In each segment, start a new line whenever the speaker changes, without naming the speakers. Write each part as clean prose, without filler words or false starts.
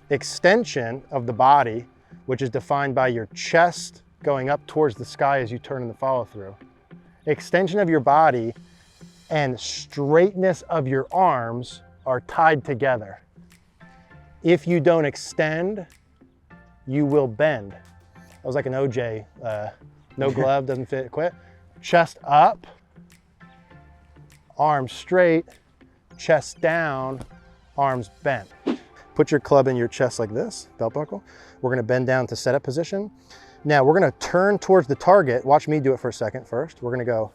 extension of the body, which is defined by your chest going up towards the sky as you turn in the follow through. Extension of your body and straightness of your arms are tied together. If you don't extend, you will bend. That was like an OJ, no glove, doesn't fit, quit. Chest up, arms straight, chest down, arms bent. Put your club in your chest like this, belt buckle. We're gonna bend down to setup position. Now we're gonna turn towards the target. Watch me do it for a second first. We're gonna go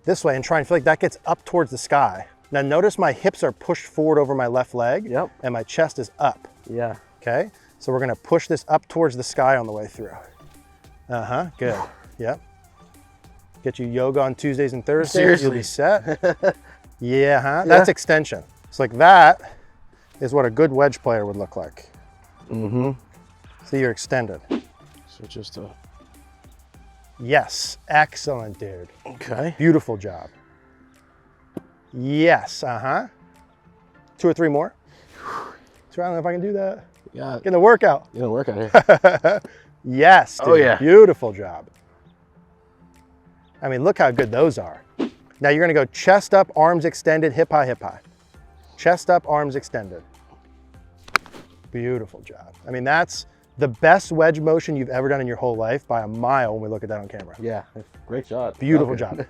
this way and try and feel like that gets up towards the sky. Now notice my hips are pushed forward over my left leg.
Yep.
And my chest is up.
Yeah.
Okay, so we're gonna push this up towards the sky on the way through. Good, yep. Get you yoga on Tuesdays and Thursdays.
Seriously.
You'll be set. Yeah, that's extension. It's like that is what a good wedge player would look like.
Mm-hmm.
So you're extended.
So just a...
Yes, excellent, dude.
Okay.
Beautiful job. Yes, 2 or 3 more. So I don't know if I can do that.
Yeah.
Get in the workout.
You don't work out here.
Yes, dude.
Oh yeah.
Beautiful job. I mean, look how good those are. Now you're gonna go chest up, arms extended, hip high, hip high. Chest up, arms extended. Beautiful job. I mean, that's the best wedge motion you've ever done in your whole life by a mile when we look at that on camera.
Yeah, great shot.
Beautiful job.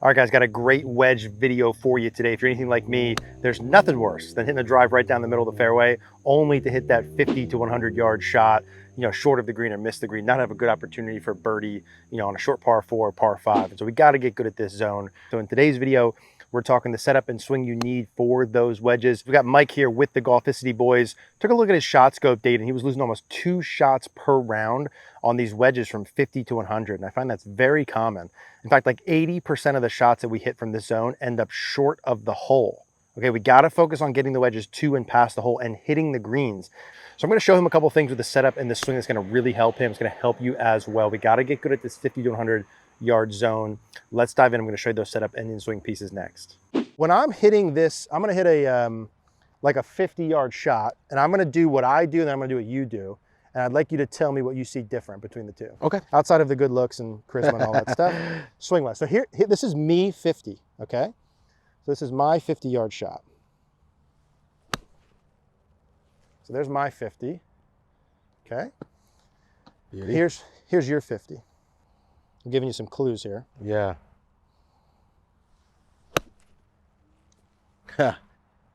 All right, guys, got a great wedge video for you today. If you're anything like me, there's nothing worse than hitting a drive right down the middle of the fairway, only to hit that 50 to 100 yard shot, short of the green or miss the green, not have a good opportunity for birdie, on a short par 4 or par 5. And so we got to get good at this zone. So in today's video, we're talking the setup and swing you need for those wedges. We got Mike here with the Golficity boys. Took a look at his shot scope data, and he was losing almost 2 shots per round on these wedges from 50 to 100. And I find that's very common. In fact, like 80% of the shots that we hit from this zone end up short of the hole. Okay, we got to focus on getting the wedges to and past the hole and hitting the greens. So I'm going to show him a couple things with the setup and the swing that's going to really help him. It's going to help you as well. We got to get good at this 50 to 100 yard zone. Let's dive in. I'm going to show you those setup and in-swing pieces next. When I'm hitting this, I'm going to hit a like a 50-yard shot, and I'm going to do what I do, and then I'm going to do what you do. And I'd like you to tell me what you see different between the two. Okay. Outside of the good looks and charisma and all that stuff. Swing wise. So here, this is me 50. Okay. So this is my 50-yard shot. So there's my 50. Okay. Beauty. Here's your 50. I'm giving you some clues here.
Yeah.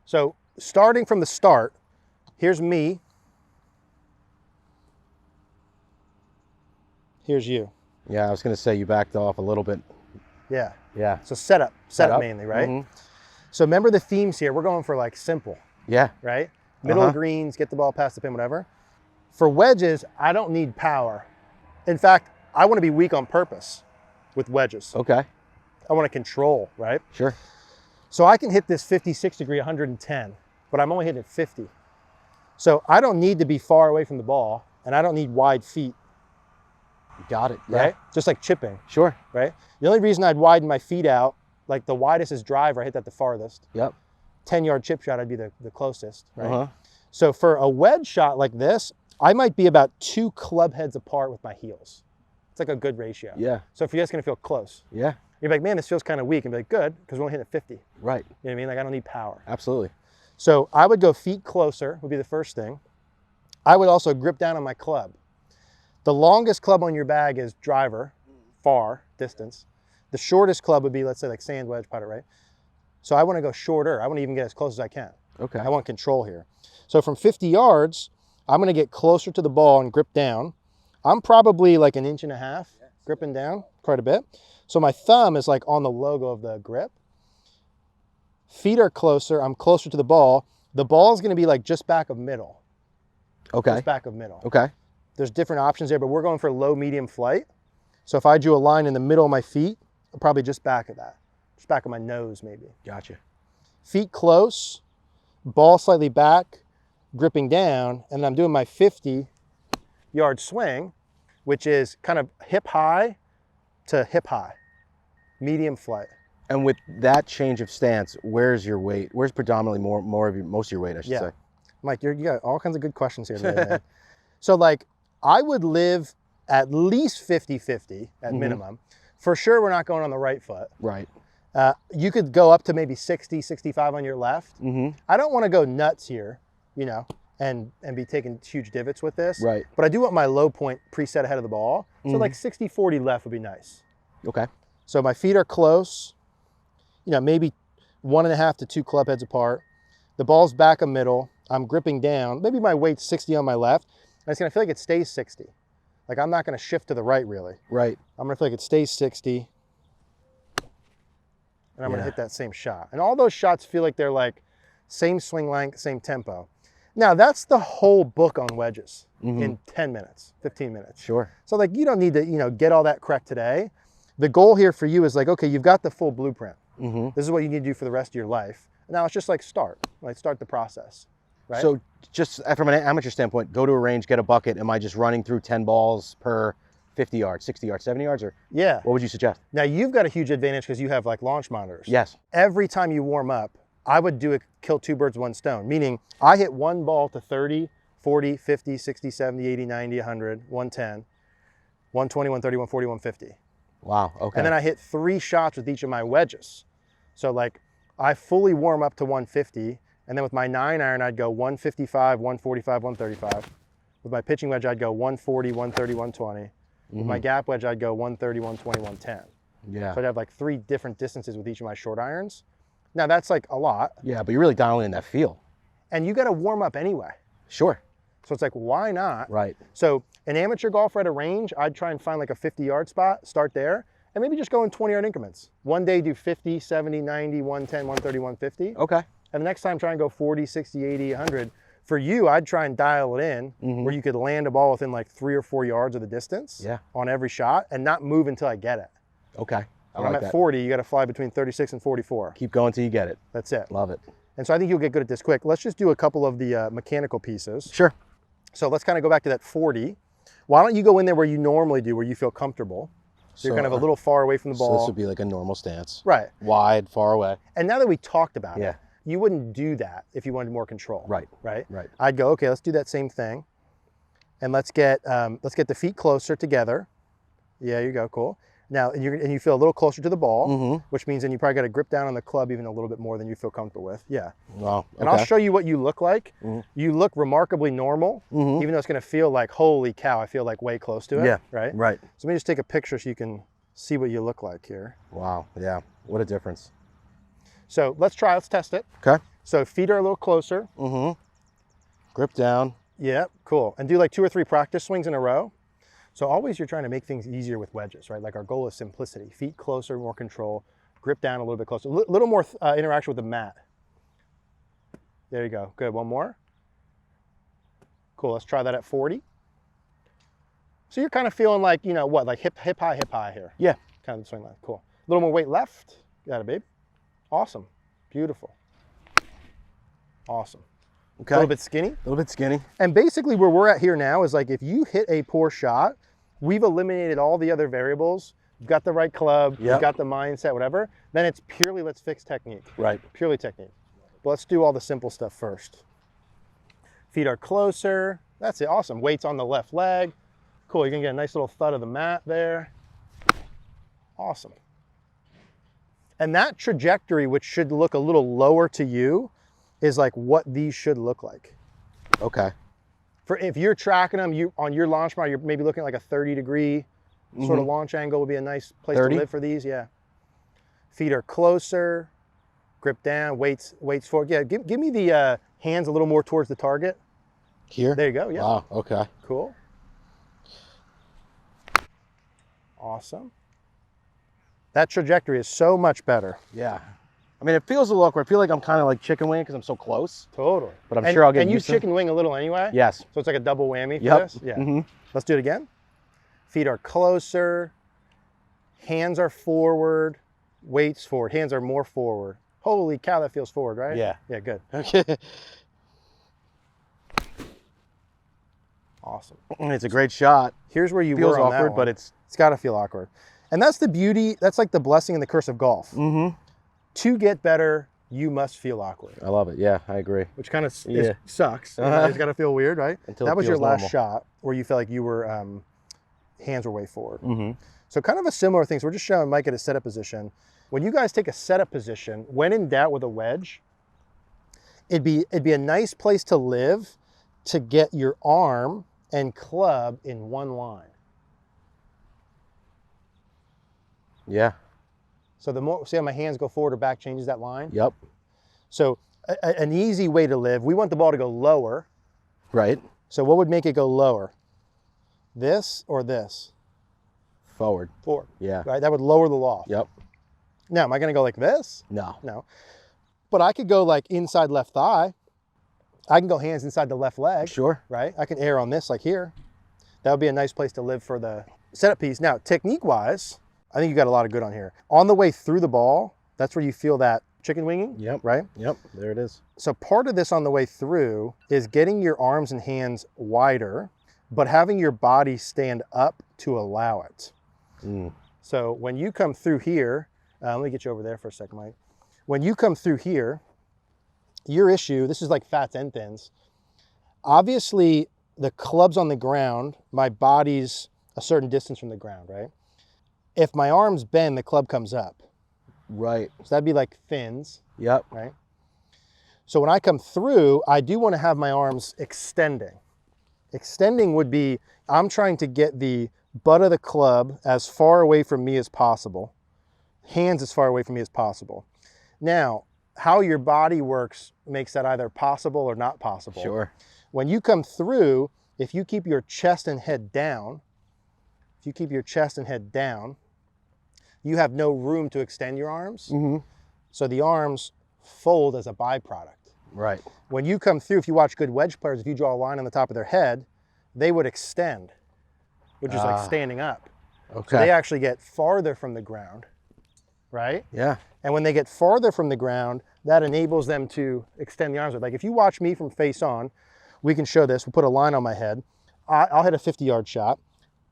So starting from the start, here's me. Here's you.
Yeah, I was going to say you backed off a little bit.
Yeah.
Yeah.
So setup mainly, right? Mm-hmm. So remember the themes here. We're going for like simple.
Yeah.
Right? Middle of greens, get the ball past the pin, whatever. For wedges, I don't need power. In fact, I want to be weak on purpose with wedges.
Okay.
I want to control, right?
Sure.
So I can hit this 56 degree 110, but I'm only hitting it 50. So I don't need to be far away from the ball, and I don't need wide feet.
Got it.
Right? Yeah. Just like chipping.
Sure.
Right? The only reason I'd widen my feet out, like the widest is driver, I hit that the farthest.
Yep.
10-yard chip shot, I'd be the closest, right? So for a wedge shot like this, I might be about 2 club heads apart with my heels. It's like a good ratio.
Yeah.
So for you, it's going to feel close.
Yeah.
You're like, man, this feels kind of weak. And be like, good, because we're only hitting at 50.
Right.
You know what I mean? Like, I don't need power.
Absolutely.
So I would go feet closer, would be the first thing. I would also grip down on my club. The longest club on your bag is driver, far distance. The shortest club would be, let's say, like sand, wedge, putter, right? So I want to go shorter. I want to even get as close as I can.
Okay.
I want control here. So from 50 yards, I'm going to get closer to the ball and grip down. I'm probably like 1.5 inches gripping down quite a bit. So my thumb is like on the logo of the grip. Feet are closer. I'm closer to the ball. The ball is going to be like just back of middle.
Okay.
Just back of middle.
Okay.
There's different options there, but we're going for low, medium flight. So if I drew a line in the middle of my feet, I'm probably just back of that. Just back of my nose, maybe.
Gotcha.
Feet close, ball slightly back, gripping down, and I'm doing my 50-yard swing, which is kind of hip high to hip high, medium flight.
And with that change of stance, where's your weight? Where's predominantly most of your weight, I should say?
Mike, you got all kinds of good questions here today, man. So like, I would live at least 50-50 at minimum. For sure, we're not going on the right foot.
Right.
You could go up to maybe 60, 65 on your left. I don't want to go nuts here, you know, and be taking huge divots with this.
Right.
But I do want my low point preset ahead of the ball. So like 60-40 left would be nice.
Okay.
So my feet are close, you know, maybe 1.5 to 2 club heads apart. The ball's back a middle. I'm gripping down. Maybe my weight's 60 on my left. And it's gonna feel like it stays 60. Like I'm not gonna shift to the right really.
Right.
I'm gonna feel like it stays 60. And I'm gonna hit that same shot. And all those shots feel like they're like same swing length, same tempo. Now that's the whole book on wedges in 10 minutes, 15 minutes.
Sure.
So like you don't need to, you know, get all that correct today. The goal here for you is like, okay, you've got the full blueprint. This is what you need to do for the rest of your life. Now it's just like start the process, right?
So just from an amateur standpoint, go to a range, get a bucket. Am I just running through 10 balls per 50 yards, 60 yards, 70 yards, or
yeah.
What would you suggest?
Now you've got a huge advantage because you have like launch monitors.
Yes.
Every time you warm up, I would do a kill 2 birds, 1 stone, meaning I hit one ball to 30, 40, 50, 60, 70, 80, 90, 100, 110, 120, 130, 140, 150.
Wow, okay.
And then I hit 3 shots with each of my wedges. So like I fully warm up to 150, and then with my 9-iron, I'd go 155, 145, 135. With my pitching wedge, I'd go 140, 130, 120. With my gap wedge, I'd go 130, 120, 110.
Yeah.
So I'd have like 3 different distances with each of my short irons. Now that's like a lot.
Yeah, but you're really dialing in that feel.
And you got to warm up anyway.
Sure.
So it's like, why not?
Right.
So an amateur golfer at a range, I'd try and find like a 50-yard spot, start there, and maybe just go in 20-yard increments. One day do 50, 70, 90, 110, 130, 150.
Okay.
And the next time try and go 40, 60, 80, 100. For you, I'd try and dial it in where you could land a ball within like 3 or 4 yards of the distance on every shot and not move until I get it.
Okay.
When I'm at 40, you got to fly between 36 and 44.
Keep going till you get it.
That's it.
Love it.
And so I think you'll get good at this quick. Let's just do a couple of the mechanical pieces.
Sure.
So let's kind of go back to that 40. Why don't you go in there where you normally do, where you feel comfortable. So you're kind of a little far away from the ball.
So this would be like a normal stance.
Right.
Wide, far away.
And now that we talked about it, you wouldn't do that if you wanted more control.
Right.
Right.
Right.
I'd go, okay, let's do that same thing. And let's get the feet closer together. Yeah, you go, cool. Now, and you feel a little closer to the ball, which means then you probably got to grip down on the club even a little bit more than you feel comfortable with. Yeah.
Wow. Okay.
And I'll show you what you look like. You look remarkably normal, even though it's going to feel like, holy cow, I feel like way close to it.
Yeah.
Right?
Right.
So let me just take a picture so you can see what you look like here.
Wow. Yeah. What a difference.
So let's test it.
Okay.
So feet are a little closer.
Grip down.
Yeah, cool. And do like 2 or 3 practice swings in a row. So always you're trying to make things easier with wedges, right? Like our goal is simplicity. Feet closer, more control. Grip down a little bit closer. A little more interaction with the mat. There you go. Good. One more. Cool. Let's try that at 40. So you're kind of feeling like, you know what, like hip high here.
Yeah.
Kind of the swing line. Cool. A little more weight left. Got it, babe. Awesome. Beautiful. Awesome.
Okay.
A little bit skinny.
A little bit skinny.
And basically where we're at here now is like if you hit a poor shot, we've eliminated all the other variables. You've got the right club, you've got the mindset, whatever. Then it's purely let's fix technique.
Right.
Purely technique. But let's do all the simple stuff first. Feet are closer. That's it. Awesome. Weight's on the left leg. Cool. You're going to get a nice little thud of the mat there. Awesome. And that trajectory, which should look a little lower to you, is like what these should look like.
Okay.
For if you're tracking them, you on your launch mount, you're maybe looking at like a 30-degree sort of launch angle would be a nice place
30?
to live for these. Yeah. Feet are closer, grip down, weights forward. Yeah, give me the hands a little more towards the target.
Here?
There you go. Yeah.
Wow. Okay.
Cool. Awesome. That trajectory is so much better.
Yeah. I mean, it feels a little awkward. I feel like I'm kind of like chicken wing because I'm so close.
Totally.
But I'm sure I'll get used to it.
And you chicken wing a little anyway?
Yes.
So it's like a double whammy for
Yep.
this? Yeah. Let's do it again. Feet are closer. Hands are forward. Weights forward. Hands are more forward. Holy cow, that feels forward, right?
Yeah.
Yeah, good.
Okay.
Awesome.
It's a great shot.
Here's where you
Feels
were on
awkward,
that one.
but it's
got to feel awkward. And that's the beauty. That's like the blessing and the curse of golf. To get better, you must feel awkward.
I love it. Yeah, I agree.
Which kind of
Yeah.
sucks. It's got to feel weird, right?
Until
that
it
was your
feels
last
normal.
shot where you felt like you were, hands were way forward.
Mm-hmm.
So kind of a similar thing. So we're just showing Mike at a setup position. When you guys take a setup position, when in doubt with a wedge, it'd be a nice place to live to get your arm and club in one line.
Yeah.
So the more, see how my hands go forward or back changes that line?
Yep.
So an easy way to live, we want the ball to go lower.
Right.
So what would make it go lower? This or this?
Forward.
Forward.
Yeah.
Right, that would lower the loft.
Yep.
Now, am I gonna go like this?
No.
No. But I could go like inside left thigh. I can go hands inside the left leg.
Sure.
Right? I can air on this like here. That would be a nice place to live for the setup piece. Now, technique-wise, I think you got a lot of good on here. On the way through the ball, that's where you feel that chicken winging.
Yep.
Right?
Yep. There it is.
So part of this on the way through is getting your arms and hands wider, but having your body stand up to allow it.
Mm.
So when you come through here, let me get you over there for a second, Mike. When you come through here, your issue, this is like fats and thins. Obviously, the club's on the ground, my body's a certain distance from the ground, right? If my arms bend, the club comes up.
Right.
So that'd be like fins,
Yep.
right? So when I come through, I do want to have my arms extending. Extending would be, I'm trying to get the butt of the club as far away from me as possible, hands as far away from me as possible. Now, how your body works makes that either possible or not possible.
Sure.
When you come through, if you keep your chest and head down, you have no room to extend your arms.
Mm-hmm.
So the arms fold as a byproduct.
Right.
When you come through, if you watch good wedge players, if you draw a line on the top of their head, they would extend, which is like standing up.
Okay.
So they actually get farther from the ground, right?
Yeah.
And when they get farther from the ground, that enables them to extend the arms. Like if you watch me from face on, we can show this. We'll put a line on my head. I'll hit a 50-yard shot.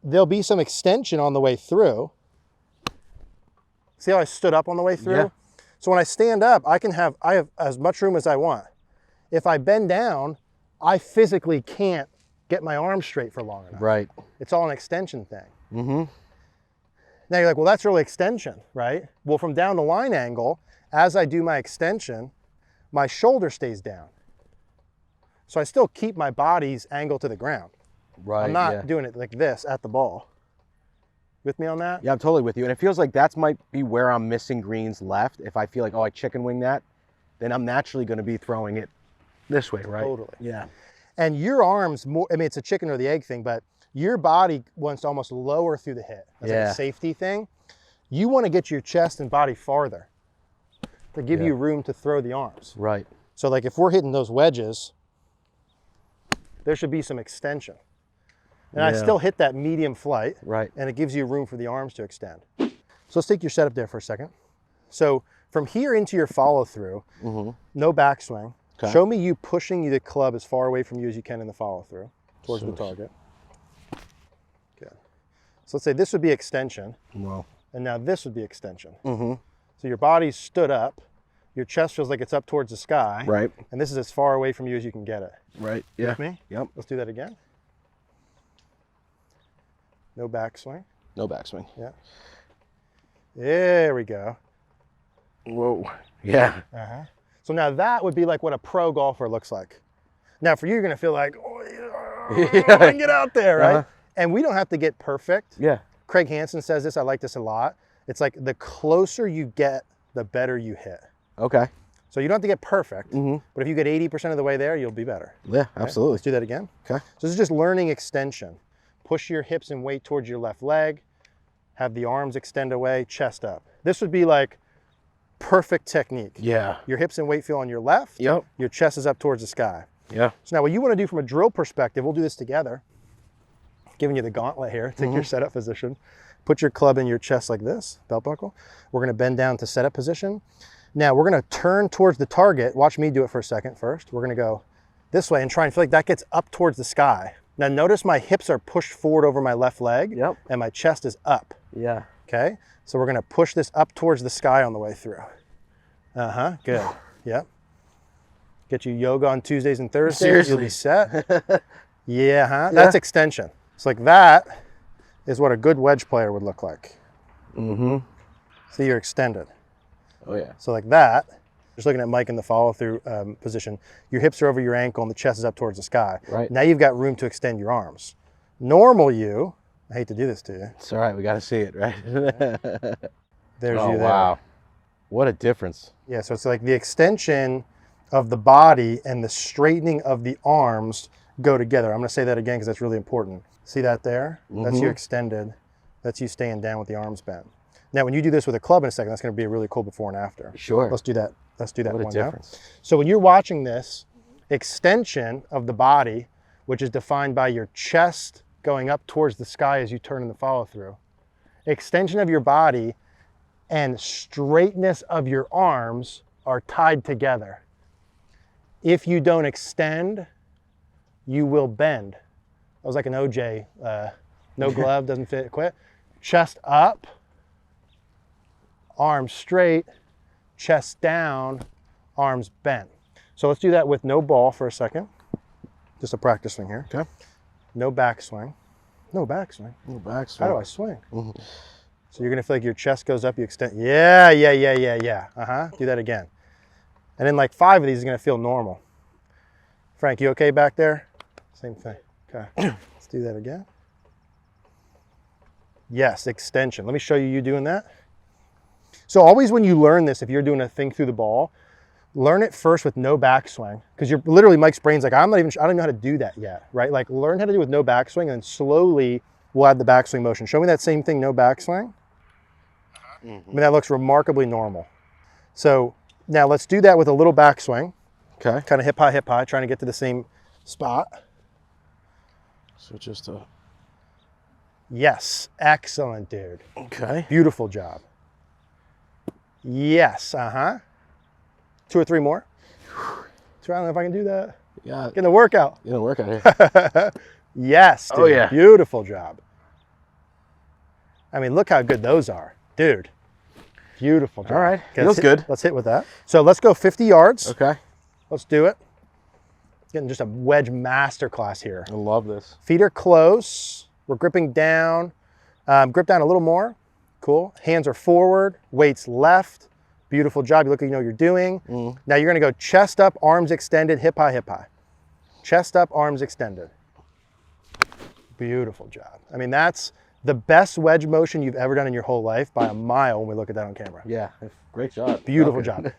There'll be some extension on the way through. See how I stood up on the way through?
Yeah.
So when I stand up, I have as much room as I want. If I bend down, I physically can't get my arms straight for long enough.
Right.
It's all an extension thing.
Mm-hmm.
Now you're like, well, that's really extension, right? Well, from down the line angle, as I do my extension, my shoulder stays down. So I still keep my body's angle to the ground.
Right.
I'm not
yeah.
doing it like this at the ball. With me on that?
Yeah, I'm totally with you. And it feels like that might be where I'm missing greens left. If I feel like, oh, I chicken wing that, then I'm naturally going to be throwing it this way, right?
Totally.
Yeah.
And your arms, more, I mean, it's a chicken or the egg thing, but your body wants to almost lower through the hit. That's like
Yeah.
a safety thing. You want to get your chest and body farther to give
Yeah.
you room to throw the arms.
Right.
So like if we're hitting those wedges, there should be some extension. And I
Yeah.
still hit that medium flight,
Right.
and it gives you room for the arms to extend. So let's take your setup there for a second. So from here into your follow through,
Mm-hmm.
no backswing.
Okay.
Show me you pushing the club as far away from you as you can in the follow through towards the target. Good. So let's say this would be extension,
Well.
and now this would be extension.
Mm-hmm.
So your body's stood up, your chest feels like it's up towards the sky,
Right.
and this is as far away from you as you can get it.
Right. Yeah.
With me?
Yep.
Let's do that again. No backswing.
No backswing.
Yeah. There we go.
Whoa. Yeah.
Uh-huh. So now that would be like what a pro golfer looks like. Now for you, you're gonna feel like, oh, yeah, I can get out there, right?
Uh-huh.
And we don't have to get perfect.
Yeah.
Craig Hansen says this, I like this a lot. It's like the closer you get, the better you hit.
Okay.
So you don't have to get perfect,
Mm-hmm.
but if you get 80% of the way there, you'll be better.
Yeah,
Okay?
absolutely.
Let's do that again.
Okay.
So this is just learning extension. Push your hips and weight towards your left leg. Have the arms extend away, chest up. This would be like perfect technique.
Yeah.
Your hips and weight feel on your left.
Yep.
Your chest is up towards the sky.
Yeah.
So now what you want to do from a drill perspective, we'll do this together. Giving you the gauntlet here. Take your setup position. Put your club in your chest like this, belt buckle. We're going to bend down to setup position. Now we're going to turn towards the target. Watch me do it for a second first. We're going to go this way and try and feel like that gets up towards the sky. Now notice my hips are pushed forward over my left leg.
Yep.
And my chest is up.
Yeah.
Okay? So we're going to push this up towards the sky on the way through. Uh-huh, good. Yep. Get you yoga on Tuesdays and Thursdays.
Seriously.
You'll be set. Yeah, huh? That's extension. It's like that is what a good wedge player would look like.
Mm-hmm.
See, you're extended.
Oh, yeah.
So like that, just looking at Mike in the follow-through position, your hips are over your ankle and the chest is up towards the sky.
Right.
Now you've got room to extend your arms. Normal you, I hate to do this to you.
It's all right. We got to see it, right?
There's
Oh,
you there.
wow. What a difference.
Yeah, so it's like the extension of the body and the straightening of the arms go together. I'm going to say that again because that's really important. See that there? That's you extended. That's you staying down with the arms bent. Now, when you do this with a club in a second, that's going to be a really cool before and after.
Sure.
Let's do that. Let's do that
What a
one now.
difference.
So when you're watching this, extension of the body, which is defined by your chest going up towards the sky as you turn in the follow through, extension of your body and straightness of your arms are tied together. If you don't extend, you will bend. That was like an OJ, no glove, doesn't fit, quit. Chest up, arms straight, chest down, arms bent. So let's do that with no ball for a second. Just a practice swing here.
Okay.
No backswing. No backswing.
Oh, backswing.
How do I swing? So you're gonna feel like your chest goes up, you extend. Yeah. Do that again. And then like 5 of these is gonna feel normal. Frank, you okay back there? Same thing. Okay. Let's do that again. Yes, extension. Let me show you doing that. So always when you learn this, if you're doing a thing through the ball, learn it first with no backswing. Because you're literally, Mike's brain's like, I don't even know how to do that yet, right? Like learn how to do it with no backswing and then slowly we'll add the backswing motion. Show me that same thing, no backswing. I mean, that looks remarkably normal. So now let's do that with a little backswing.
Okay.
Kind of hip high, trying to get to the same spot.
So just a...
Yes, excellent, dude.
Okay.
Beautiful job. Yes, 2 or 3 more. I don't know if I can do that.
Yeah.
Get in the workout.
It didn't work out here.
Yes, dude.
Oh, yeah.
Beautiful job. I mean, look how good those are. Dude, beautiful job.
All right.
Okay,
Feels good.
Let's hit with that. So let's go 50 yards.
Okay.
Let's do it. Getting just a wedge masterclass here.
I love this.
Feet are close. We're gripping down. Grip down a little more. Cool. Hands are forward. Weights left. Beautiful job. You look like you know what you're doing. Now you're going to go chest up, arms extended, hip high, hip high. Chest up, arms extended. Beautiful job. I mean, that's the best wedge motion you've ever done in your whole life by a mile when we look at that on camera.
Yeah. Great job.
Beautiful
Okay.
job.